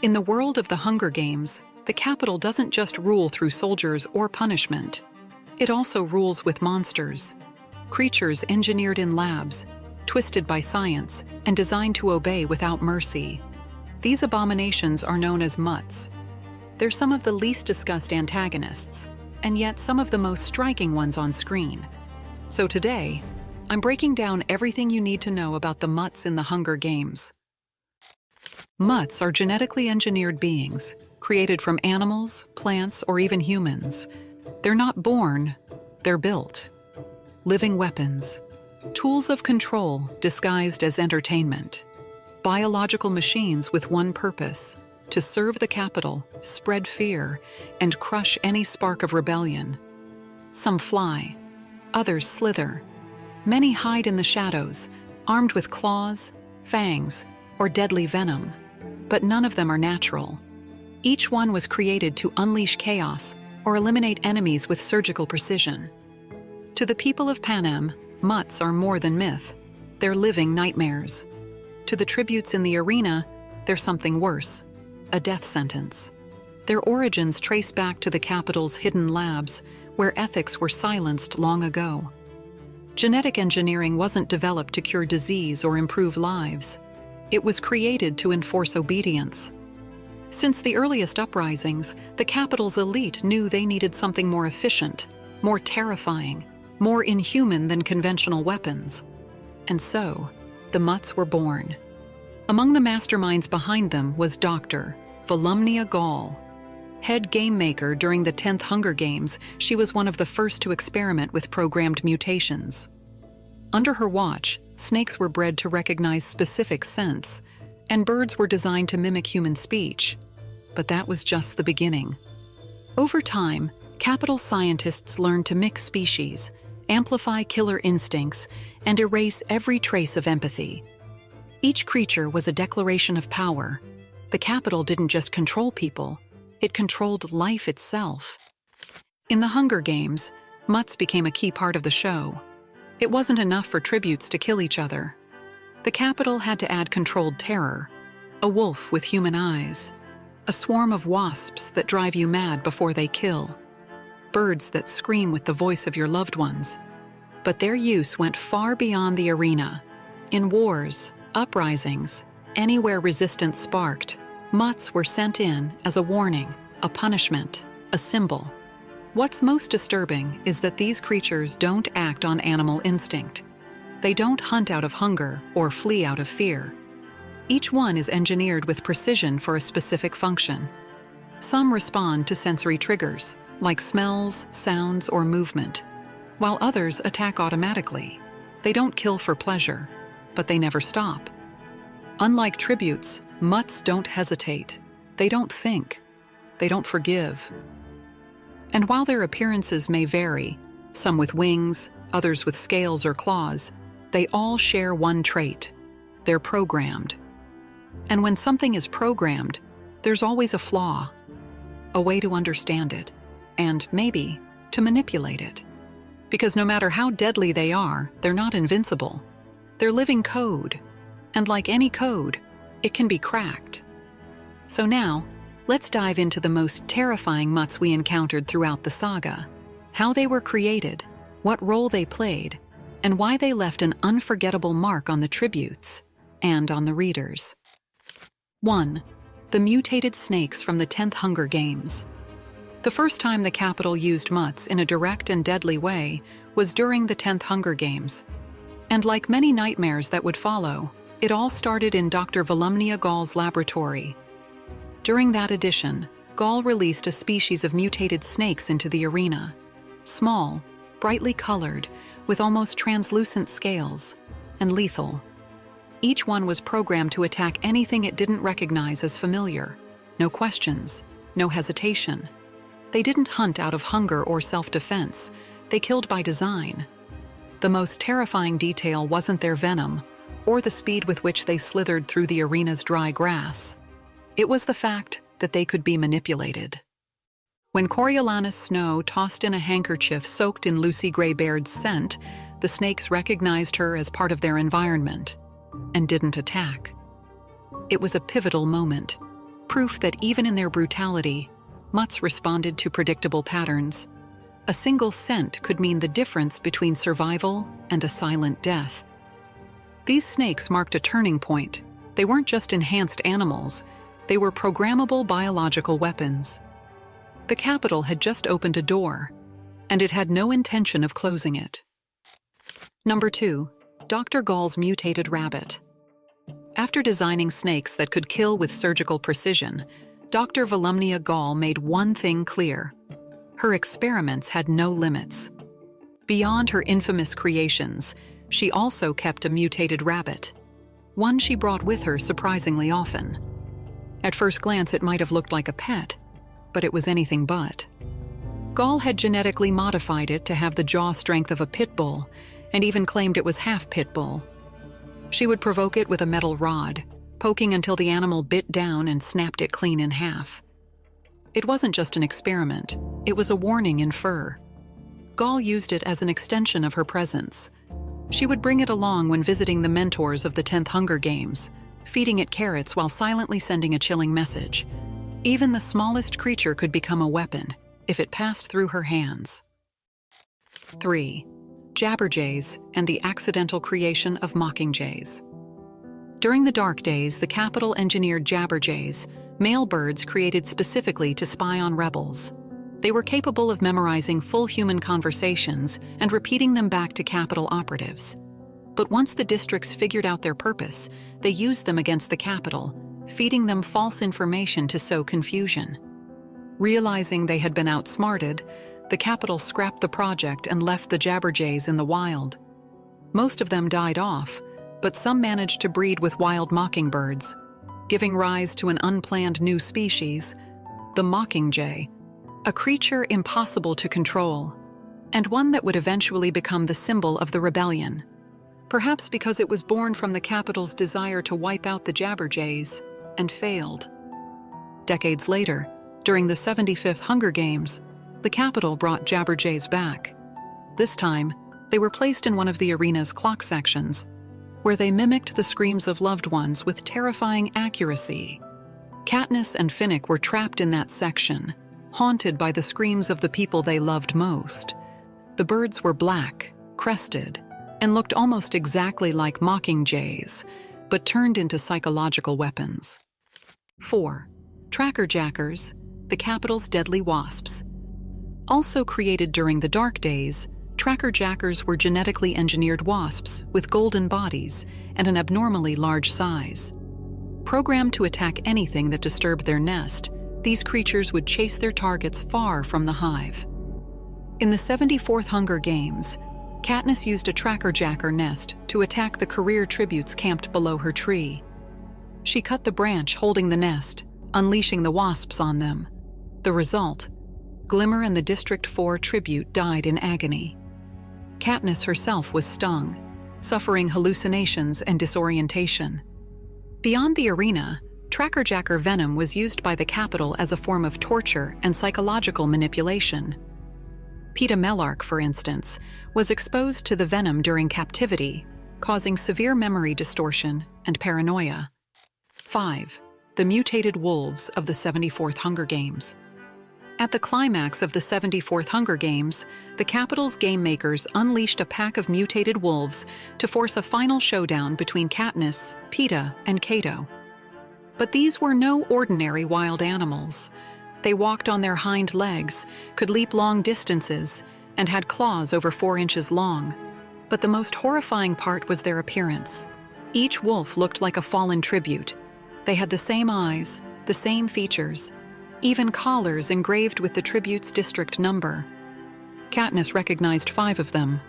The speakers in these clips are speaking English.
In the world of the Hunger Games, the capital doesn't just rule through soldiers or punishment. It also rules with monsters, creatures engineered in labs, twisted by science, and designed to obey without mercy. These abominations are known as mutts. They're some of the least discussed antagonists, and yet some of the most striking ones on screen. So today, I'm breaking down everything you need to know about the mutts in the Hunger Games. Mutts are genetically engineered beings, created from animals, plants, or even humans. They're not born, they're built. Living weapons, tools of control disguised as entertainment. Biological machines with one purpose: to serve the capital, spread fear, and crush any spark of rebellion. Some fly, others slither. Many hide in the shadows, armed with claws, fangs, or deadly venom. But none of them are natural. Each one was created to unleash chaos or eliminate enemies with surgical precision. To the people of Panem, mutts are more than myth. They're living nightmares. To the tributes in the arena, they're something worse: a death sentence. Their origins trace back to the capital's hidden labs, where ethics were silenced long ago. Genetic engineering wasn't developed to cure disease or improve lives. It was created to enforce obedience. Since the earliest uprisings, the capital's elite knew they needed something more efficient, more terrifying, more inhuman than conventional weapons. And so, the mutts were born. Among the masterminds behind them was Dr. Volumnia Gaul. Head game maker during the 10th Hunger Games, she was one of the first to experiment with programmed mutations. Under her watch, snakes were bred to recognize specific scents, and birds were designed to mimic human speech. But that was just the beginning. Over time, capital scientists learned to mix species, amplify killer instincts, and erase every trace of empathy. Each creature was a declaration of power. The capital didn't just control people, it controlled life itself. In the Hunger Games, mutts became a key part of the show. It wasn't enough for tributes to kill each other. The capital had to add controlled terror: a wolf with human eyes, a swarm of wasps that drive you mad before they kill, birds that scream with the voice of your loved ones. But their use went far beyond the arena. In wars, uprisings, anywhere resistance sparked, mutts were sent in as a warning, a punishment, a symbol. What's most disturbing is that these creatures don't act on animal instinct. They don't hunt out of hunger or flee out of fear. Each one is engineered with precision for a specific function. Some respond to sensory triggers, like smells, sounds, or movement, while others attack automatically. They don't kill for pleasure, but they never stop. Unlike tributes, mutts don't hesitate. They don't think. They don't forgive. And while their appearances may vary, some with wings, others with scales or claws, they all share one trait: they're programmed. And when something is programmed, there's always a flaw, a way to understand it, and maybe to manipulate it. Because no matter how deadly they are, they're not invincible. They're living code, and like any code, it can be cracked. So now, let's dive into the most terrifying mutts we encountered throughout the saga, how they were created, what role they played, and why they left an unforgettable mark on the tributes and on the readers. 1. The mutated snakes from the 10th Hunger Games. The first time the capital used mutts in a direct and deadly way was during the 10th Hunger Games. And like many nightmares that would follow, it all started in Dr. Volumnia Gaul's laboratory. During that edition, Gaul released a species of mutated snakes into the arena. Small, brightly colored, with almost translucent scales, and lethal. Each one was programmed to attack anything it didn't recognize as familiar. No questions, no hesitation. They didn't hunt out of hunger or self-defense. They killed by design. The most terrifying detail wasn't their venom, or the speed with which they slithered through the arena's dry grass. It was the fact that they could be manipulated. When Coriolanus Snow tossed in a handkerchief soaked in Lucy Greybaird's scent, the snakes recognized her as part of their environment and didn't attack. It was a pivotal moment. proof that even in their brutality, mutts responded to predictable patterns. A single scent could mean the difference between survival and a silent death. These snakes marked a turning point. They weren't just enhanced animals, they were programmable biological weapons. The Capitol had just opened a door, and it had no intention of closing it. Number 2. Dr. Gall's mutated rabbit. After designing snakes that could kill with surgical precision, Dr. Volumnia Gall made one thing clear. Her experiments had no limits. Beyond her infamous creations, she also kept a mutated rabbit, one she brought with her surprisingly often. At first glance, it might have looked like a pet, but it was anything but. Gall had genetically modified it to have the jaw strength of a pit bull, and even claimed it was half pit bull. She would provoke it with a metal rod, poking until the animal bit down and snapped it clean in half. It wasn't just an experiment, it was a warning in fur. Gall used it as an extension of her presence. She would bring it along when visiting the mentors of the 10th Hunger Games, feeding it carrots while silently sending a chilling message. Even the smallest creature could become a weapon if it passed through her hands. 3. Jabberjays and the accidental creation of mockingjays. During the dark days, the Capitol engineered jabberjays, male birds created specifically to spy on rebels. They were capable of memorizing full human conversations and repeating them back to Capitol operatives. But once the districts figured out their purpose, they used them against the Capitol, feeding them false information to sow confusion. Realizing they had been outsmarted, the Capitol scrapped the project and left the jabberjays in the wild. Most of them died off, but some managed to breed with wild mockingbirds, giving rise to an unplanned new species, the mockingjay, a creature impossible to control, and one that would eventually become the symbol of the rebellion. Perhaps because it was born from the Capitol's desire to wipe out the jabberjays, and failed. Decades later, during the 75th Hunger Games, the Capitol brought jabberjays back. This time, they were placed in one of the arena's clock sections, where they mimicked the screams of loved ones with terrifying accuracy. Katniss and Finnick were trapped in that section, haunted by the screams of the people they loved most. The birds were black, crested, and looked almost exactly like mockingjays, but turned into psychological weapons. 4. Trackerjackers, the Capitol's deadly wasps. Also created during the dark days, trackerjackers were genetically engineered wasps with golden bodies and an abnormally large size. Programmed to attack anything that disturbed their nest, these creatures would chase their targets far from the hive. In the 74th Hunger Games, Katniss used a trackerjacker nest to attack the career tributes camped below her tree. She cut the branch holding the nest, unleashing the wasps on them. The result: Glimmer and the District 4 tribute died in agony. Katniss herself was stung, suffering hallucinations and disorientation. Beyond the arena, trackerjacker venom was used by the Capitol as a form of torture and psychological manipulation. Peeta Mellark, for instance, was exposed to the venom during captivity, causing severe memory distortion and paranoia. 5. The Mutated Wolves of the 74th Hunger Games. At the climax of the 74th Hunger Games, the Capitol's game makers unleashed a pack of mutated wolves to force a final showdown between Katniss, Peeta, and Cato. But these were no ordinary wild animals. They walked on their hind legs, could leap long distances, and had claws over 4 inches long. But the most horrifying part was their appearance. Each wolf looked like a fallen tribute. They had the same eyes, the same features, even collars engraved with the tribute's district number. Katniss recognized 5 of them: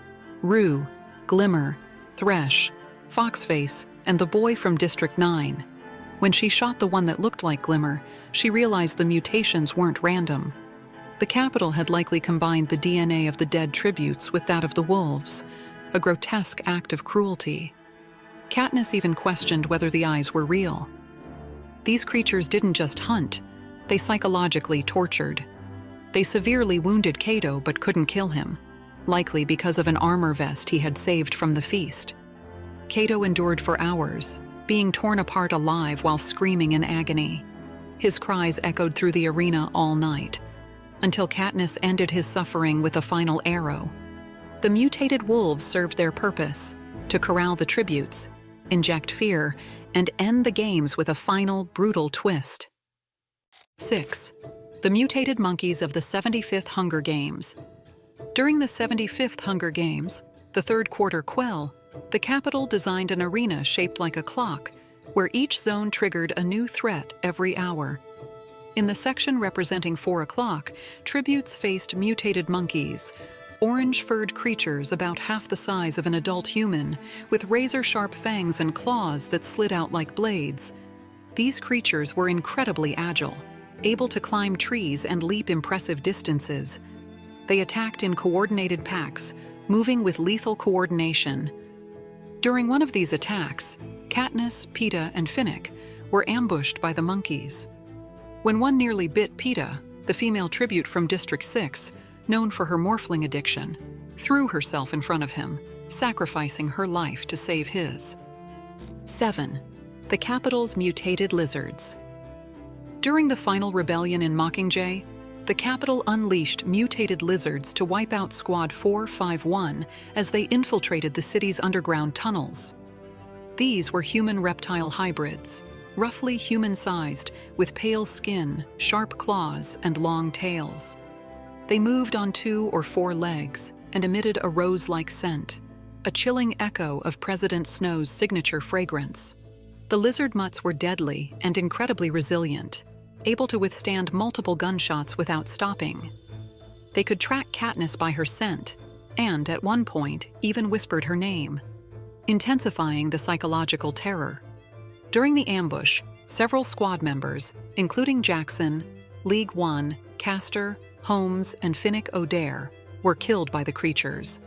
Rue, Glimmer, Thresh, Foxface, and the boy from District 9. When she shot the one that looked like Glimmer, she realized the mutations weren't random. The Capitol had likely combined the DNA of the dead tributes with that of the wolves, a grotesque act of cruelty. Katniss even questioned whether the eyes were real. These creatures didn't just hunt, they psychologically tortured. They severely wounded Cato but couldn't kill him, likely because of an armor vest he had saved from the feast. Cato endured for hours, being torn apart alive while screaming in agony. His cries echoed through the arena all night, until Katniss ended his suffering with a final arrow. The mutated wolves served their purpose, to corral the tributes, inject fear, and end the games with a final, brutal twist. 6. The Mutated Monkeys of the 75th Hunger Games. During the 75th Hunger Games, the third quarter quell, the Capitol designed an arena shaped like a clock, where each zone triggered a new threat every hour. In the section representing 4 o'clock, tributes faced mutated monkeys, orange-furred creatures about half the size of an adult human, with razor-sharp fangs and claws that slid out like blades. These creatures were incredibly agile, able to climb trees and leap impressive distances. They attacked in coordinated packs, moving with lethal coordination. During one of these attacks, Katniss, Peeta, and Finnick were ambushed by the monkeys. When one nearly bit Peeta, the female tribute from District 6, known for her morphling addiction, threw herself in front of him, sacrificing her life to save his. 7. The Capitol's Mutated Lizards. During the final rebellion in Mockingjay, the Capitol unleashed mutated lizards to wipe out Squad 451 as they infiltrated the city's underground tunnels. These were human-reptile hybrids, roughly human-sized, with pale skin, sharp claws, and long tails. They moved on 2 or 4 legs and emitted a rose-like scent, a chilling echo of President Snow's signature fragrance. The lizard mutts were deadly and incredibly resilient, able to withstand multiple gunshots without stopping. They could track Katniss by her scent, and at one point even whispered her name, intensifying the psychological terror. During the ambush, several squad members, including Jackson, League One, Castor, Holmes, and Finnick O'Dare, were killed by the creatures.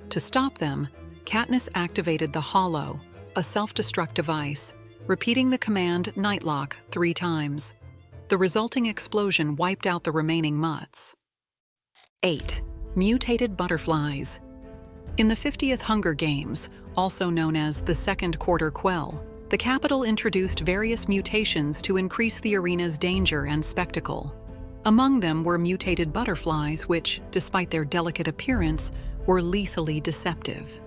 To stop them, Katniss activated the Hollow, a self-destruct device, repeating the command Nightlock 3 times. The resulting explosion wiped out the remaining mutts. 8. Mutated Butterflies. In the 50th Hunger Games, also known as the Second Quarter Quell, the Capitol introduced various mutations to increase the arena's danger and spectacle. Among them were mutated butterflies which, despite their delicate appearance, were lethally deceptive.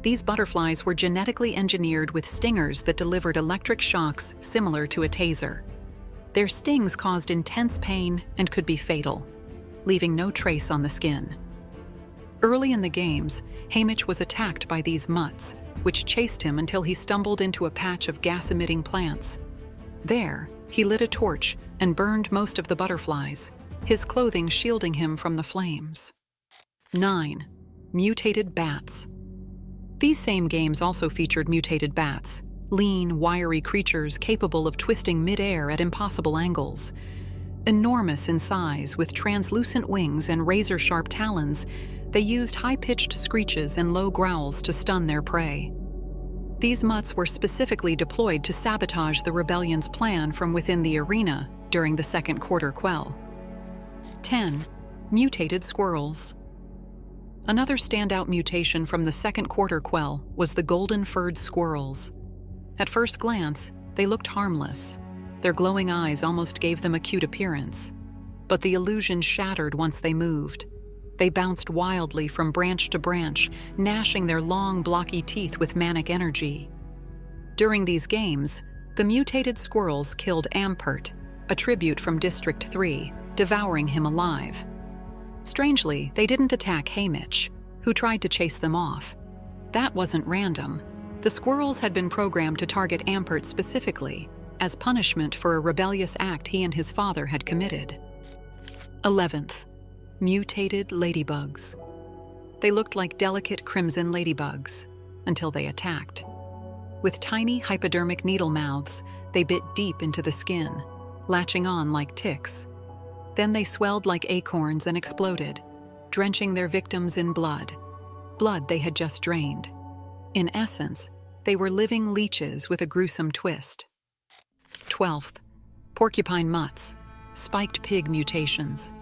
These butterflies were genetically engineered with stingers that delivered electric shocks similar to a taser. Their stings caused intense pain and could be fatal, leaving no trace on the skin. Early in the games, Haymitch was attacked by these mutts, which chased him until he stumbled into a patch of gas-emitting plants. There, he lit a torch and burned most of the butterflies, his clothing shielding him from the flames. 9. Mutated Bats. These same games also featured mutated bats, lean, wiry creatures capable of twisting mid-air at impossible angles. Enormous in size, with translucent wings and razor-sharp talons, they used high-pitched screeches and low growls to stun their prey. These mutts were specifically deployed to sabotage the rebellion's plan from within the arena during the Second Quarter Quell. 10. Mutated Squirrels. Another standout mutation from the Second Quarter Quell was the golden-furred squirrels. At first glance, they looked harmless. Their glowing eyes almost gave them a cute appearance. But the illusion shattered once they moved. They bounced wildly from branch to branch, gnashing their long, blocky teeth with manic energy. During these games, the mutated squirrels killed Ampert, a tribute from District 3, devouring him alive. Strangely, they didn't attack Haymitch, who tried to chase them off. That wasn't random. The squirrels had been programmed to target Ampert specifically, as punishment for a rebellious act he and his father had committed. 11th. Mutated ladybugs. They looked like delicate crimson ladybugs, until they attacked. With tiny hypodermic needle mouths, they bit deep into the skin, latching on like ticks. Then they swelled like acorns and exploded, drenching their victims in blood they had just drained. In essence, they were living leeches with a gruesome twist. 12th. Porcupine mutts, spiked pig mutations.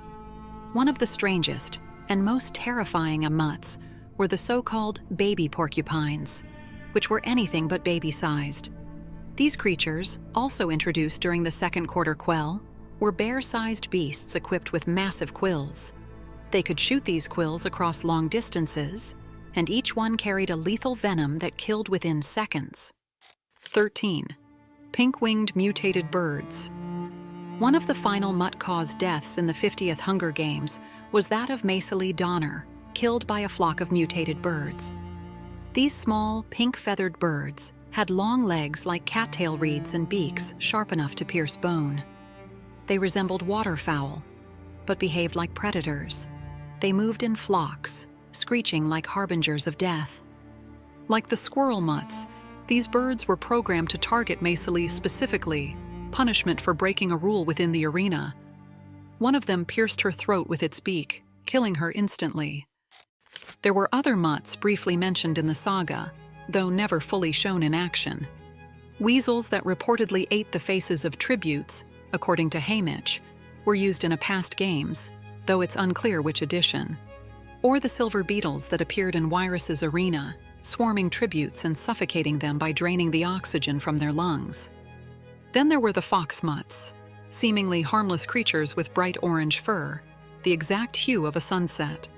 One of the strangest and most terrifying of mutts were the so-called baby porcupines, which were anything but baby-sized. These creatures, also introduced during the second quarter quell, were bear-sized beasts equipped with massive quills. They could shoot these quills across long distances, and each one carried a lethal venom that killed within seconds. 13. Pink-winged mutated birds. One of the final mutt-caused deaths in the 50th Hunger Games was that of Maisily Donner, killed by a flock of mutated birds. These small, pink-feathered birds had long legs like cattail reeds and beaks sharp enough to pierce bone. They resembled waterfowl, but behaved like predators. They moved in flocks, screeching like harbingers of death. Like the squirrel mutts, these birds were programmed to target Maisily specifically, punishment for breaking a rule within the arena. One of them pierced her throat with its beak, killing her instantly. There were other mutts briefly mentioned in the saga, though never fully shown in action. Weasels that reportedly ate the faces of tributes, according to Haymitch, were used in a past games, though it's unclear which edition. Or the silver beetles that appeared in Wyrus's arena, swarming tributes and suffocating them by draining the oxygen from their lungs. Then there were the fox mutts, seemingly harmless creatures with bright orange fur, the exact hue of a sunset.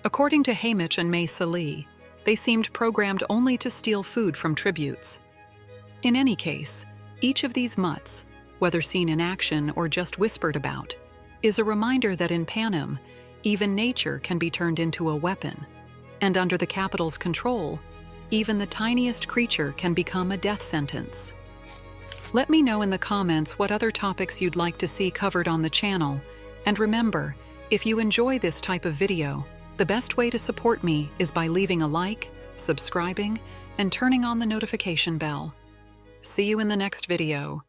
According to Haymitch and Maisily, they seemed programmed only to steal food from tributes. In any case, each of these mutts, whether seen in action or just whispered about, is a reminder that in Panem, even nature can be turned into a weapon, and under the capital's control, even the tiniest creature can become a death sentence. Let me know in the comments what other topics you'd like to see covered on the channel, and remember, if you enjoy this type of video, the best way to support me is by leaving a like, subscribing, and turning on the notification bell. See you in the next video.